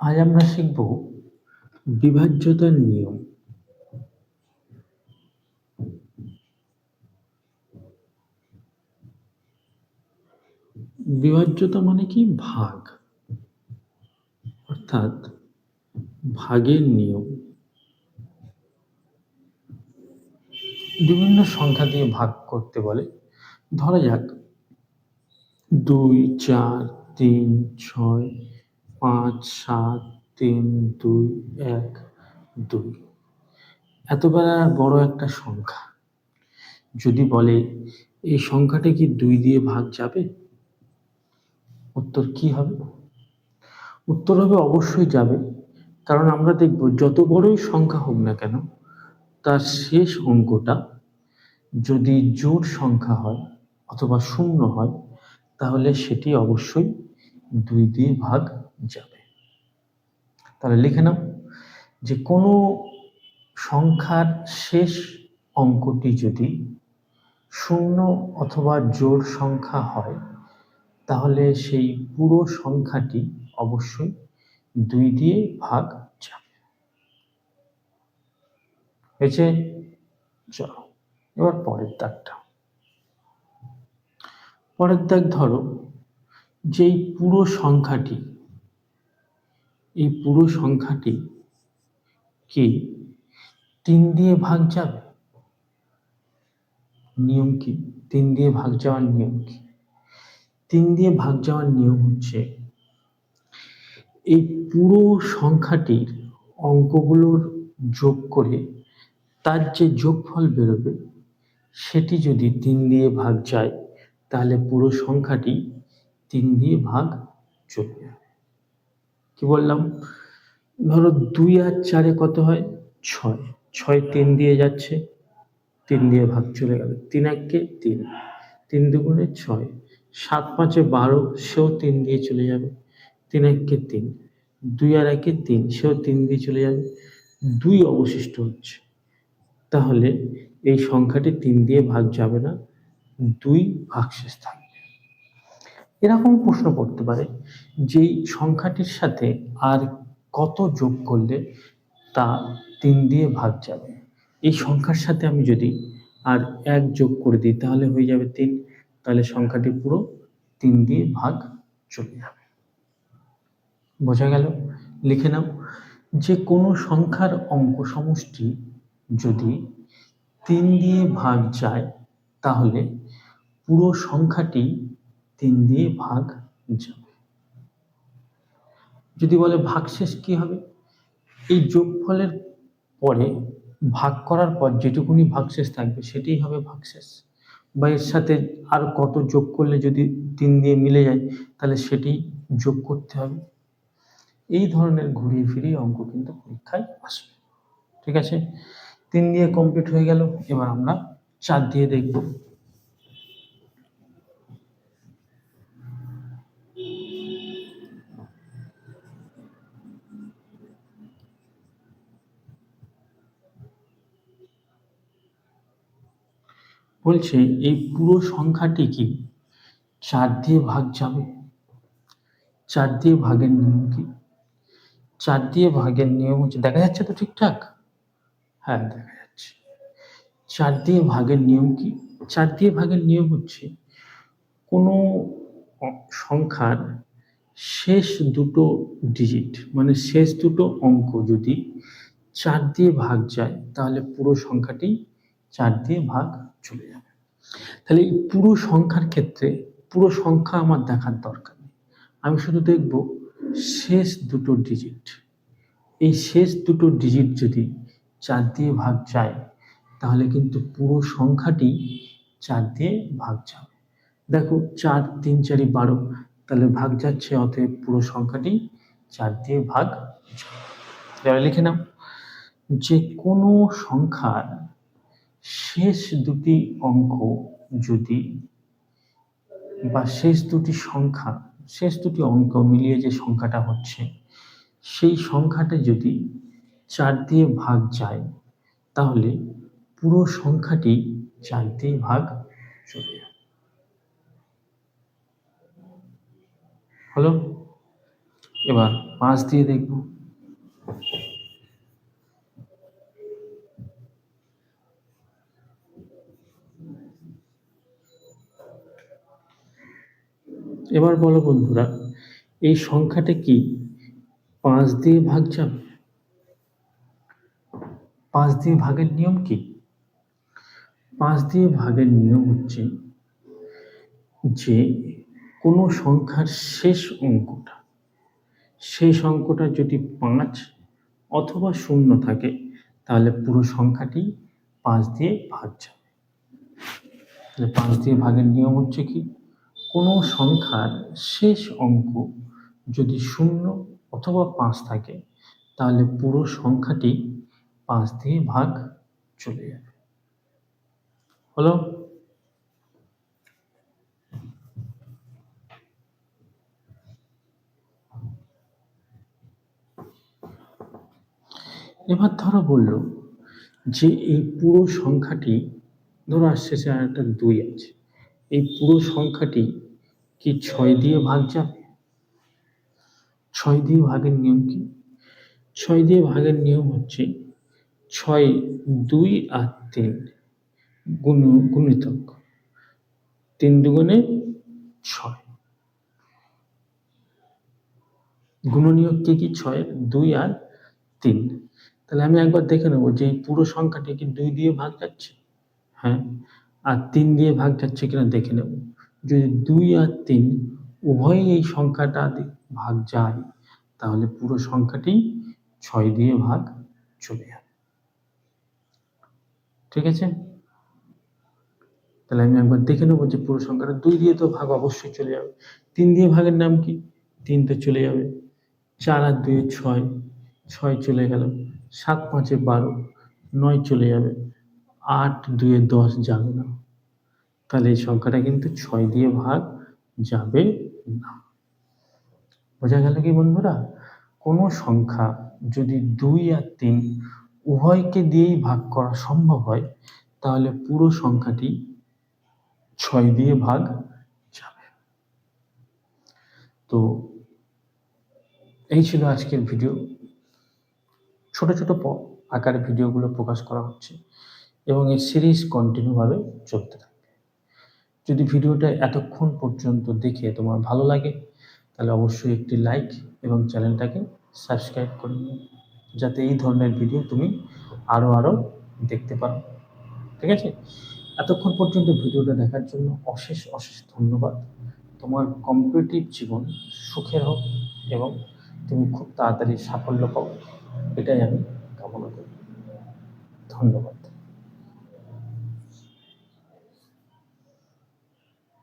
আজ আমরা শিখব বিভাজ্যতার নিয়ম। বিভাজ্যতা মানে কি? ভাগ, অর্থাৎ ভাগের নিয়ম। বিভিন্ন সংখ্যা দিয়ে ভাগ করতে বলে। ধরা যাক 2, 4, 3, 6, 5, 7, 3, 2, 1, 2। এত বড় একটা সংখ্যা যদি বলে এই সংখ্যাটা কি 2 দিয়ে ভাগ যাবে? উত্তর কি হবে? উত্তর হবে অবশ্যই যাবে। কারণ আমরা দেখব যত বড়ই সংখ্যা হোক না কেন, তার শেষ অঙ্কটা যদি জোড় সংখ্যা হয় অথবা শূন্য হয়, তাহলে সেটি অবশ্যই 2 দিয়ে ভাগ যাবে। তাহলে লিখে নাও যে কোনো সংখ্যার শেষ অঙ্কটি যদি শূন্য অথবা জোড় সংখ্যা হয়, তাহলে সেই পুরো সংখ্যাটি অবশ্যই 2 দিয়ে ভাগ যাবে। হয়েছে? চলো এবার পরের দাগটা। পরের দাগ ধরো যে এই পুরো সংখ্যাটি কি 3 দিয়ে ভাগ যাবে? নিয়ম কি? 3 দিয়ে ভাগ যাওয়ার নিয়ম কি? 3 দিয়ে ভাগ যাওয়ার নিয়ম হচ্ছে এই পুরো সংখ্যাটির অঙ্কগুলোর যোগ করে তার যে যোগফল বেরোবে সেটি যদি 3 দিয়ে ভাগ যায়, তাহলে পুরো সংখ্যাটি 3 দিয়ে ভাগ চলে যাবে। কি বললাম? ধরো 2 আর 4 কত হয়? 6। 6 3 দিয়ে যাচ্ছে, 3 দিয়ে ভাগ চলে গেল। 3 একে 3, 3 দুগুণে 6, 7 5 12, সেও 3 দিয়ে চলে যাবে। 3 একে 3, 2 আর 1 3, সেও 3 দিয়ে চলে যাবে। 2 অবশিষ্ট হচ্ছে। তাহলে এই সংখ্যাটি 3 দিয়ে ভাগ যাবে না, 2 ভাগশেষ থাকবে। এরকম প্রশ্ন করতে পারে যেই সংখ্যাটির সাথে আর কত যোগ করলে তা 3 দিয়ে ভাগ যাবে। এই সংখ্যার সাথে আমি যদি আর 1 যোগ করে দিই তাহলে হয়ে যাবে 3, তাহলে সংখ্যাটি পুরো 3 দিয়ে ভাগ চলে যাবে। বোঝা গেল? লিখে নাও যে কোনো সংখ্যার অঙ্ক সমষ্টি যদি 3 দিয়ে ভাগ যায়, তাহলে পুরো সংখ্যাটি 3 দিয়ে ভাগ যাবে। যদি বলে ভাগশেষ কি হবে? এই যোগফলের পরে ভাগ করার পর যেটুকুনি ভাগশেষ থাকবে সেটাই হবে ভাগশেষ, বা এর সাথে আর কত যোগ করলে যদি 3 দিয়ে মিলে যায় তাহলে সেটি যোগ করতে হবে। এই ধরনের ঘুরিয়ে ফিরিয়ে অঙ্ক কিন্তু পরীক্ষায় আসবে। ঠিক আছে? 3 দিয়ে কমপ্লিট হয়ে গেল। এবার আমরা 4 দিয়ে দেখব। বলছে এই পুরো সংখ্যাটি কি 4 দিয়ে ভাগ যাবে? 4 দিয়ে ভাগের নিয়ম কি? 4 দিয়ে ভাগের নিয়ম হচ্ছে, দেখা যাচ্ছে তো ঠিকঠাক? হ্যাঁ, দেখা যাচ্ছে। 4 দিয়ে ভাগের নিয়ম কি? 4 দিয়ে ভাগের নিয়ম হচ্ছে কোনো সংখ্যার শেষ দুটো ডিজিট, মানে শেষ দুটো অঙ্ক যদি 4 দিয়ে ভাগ যায়, তাহলে পুরো সংখ্যাটি 4 দিয়ে ভাগ চলে যাবে। তাহলে এই পুরো সংখ্যার ক্ষেত্রে পুরো সংখ্যা আমার দেখার দরকার নেই, আমি শুধু দেখব শেষ দুটো ডিজিট। এই শেষ দুটো ডিজিট যদি 4 দিয়ে ভাগ যায়, তাহলে কিন্তু পুরো সংখ্যাটি 4 দিয়ে ভাগ যাবে। দেখো 4 3 4 12, তাহলে ভাগ যাচ্ছে, অতএব পুরো সংখ্যাটি 4 দিয়ে ভাগ যাবে। এবার লিখে নাও যে কোনো সংখ্যার শেষ দুটি অঙ্ক যদি, বা শেষ দুটি অঙ্ক মিলিয়ে যে সংখ্যাটা হচ্ছে, সেই সংখ্যাটা যদি 4 দিয়ে ভাগ যায়, তাহলে পুরো সংখ্যাটি 4 দিয়ে ভাগ চলে যাবে। হলো? এবার 5 দিয়ে দেখব। এবার বলো বন্ধুরা, এই সংখ্যাটা কি 5 দিয়ে ভাগ যাবে? 5 দিয়ে ভাগের নিয়ম কি? 5 দিয়ে ভাগের নিয়ম হচ্ছে যে কোনো সংখ্যার শেষ অঙ্কটা, শেষ অঙ্কটা যদি 5 অথবা 0 থাকে তাহলে পুরো সংখ্যাটি 5 দিয়ে ভাগ যাবে। তাহলে 5 দিয়ে ভাগের নিয়ম হচ্ছে কি, কোনো সংখ্যার শেষ অঙ্ক যদি 0 অথবা 5 থাকে তাহলে পুরো সংখ্যাটি 5 দিয়ে ভাগ চলে যাবে। হলো? এবার ধরো বললো যে এই পুরো সংখ্যাটি, ধরো আর শেষে আর একটা 2 আছে, এই পুরো সংখ্যাটি কি 6 দিয়ে ভাগ যাবে? 6 দিয়ে ভাগের নিয়ম কি? 6 দিয়ে ভাগের নিয়ম হচ্ছে 6, 2 আর 3 গুণিতক 3 দুগুণে 6। গুণনীয়ক কি 6, 2 আর 3। তাহলে আমি একবার দেখে নেবো যে এই পুরো সংখ্যাটি কি 2 দিয়ে ভাগ যাচ্ছে? হ্যাঁ। আর 3 দিয়ে ভাগ যাচ্ছে কিনা দেখে নেব। যদি 2 আর 3 উভয়ই এই সংখ্যাটা ভাগ যায় তাহলে পুরো সংখ্যাটি 6 দিয়ে ভাগ চলে যাবে। ঠিক আছে? তাহলে আমি একবার দেখে নেবো যে পুরো সংখ্যাটা 2 দিয়ে তো ভাগ অবশ্যই চলে যাবে। 3 দিয়ে ভাগের নাম কি? 3 তো চলে যাবে। 4 আর 2 6, 6 চলে গেল। 7 5 12, 9 চলে যাবে। 8 2 10 যাবে না। তাহলে এই সংখ্যাটা কিন্তু 6 দিয়ে ভাগ যাবে না। বোঝা গেল কি বন্ধুরা? কোনো সংখ্যা যদি 2 আর 3 উভয়কে দিয়েই ভাগ করা সম্ভব হয় তাহলে পুরো সংখ্যাটি 6 দিয়ে ভাগ যাবে। তো এই ছিল আজকের ভিডিও। ছোট ছোট আকারে ভিডিওগুলো প্রকাশ করা হচ্ছে এবং এই সিরিজ কন্টিনিউভাবে চলতে থাকবে। যদি ভিডিওটা এতক্ষণ পর্যন্ত দেখে তোমার ভালো লাগে তাহলে অবশ্যই একটি লাইক এবং চ্যানেলটাকে সাবস্ক্রাইব করে নিও, যাতে এই ধরনের ভিডিও তুমি আরও দেখতে পারো। ঠিক আছে? এতক্ষণ পর্যন্ত ভিডিওটা দেখার জন্য অশেষ অশেষ ধন্যবাদ। তোমার কম্পিটিটিভ জীবন সুখের হোক এবং তুমি খুব তাড়াতাড়ি সাফল্য পাও, এটাই আমি কামনা করি। ধন্যবাদ।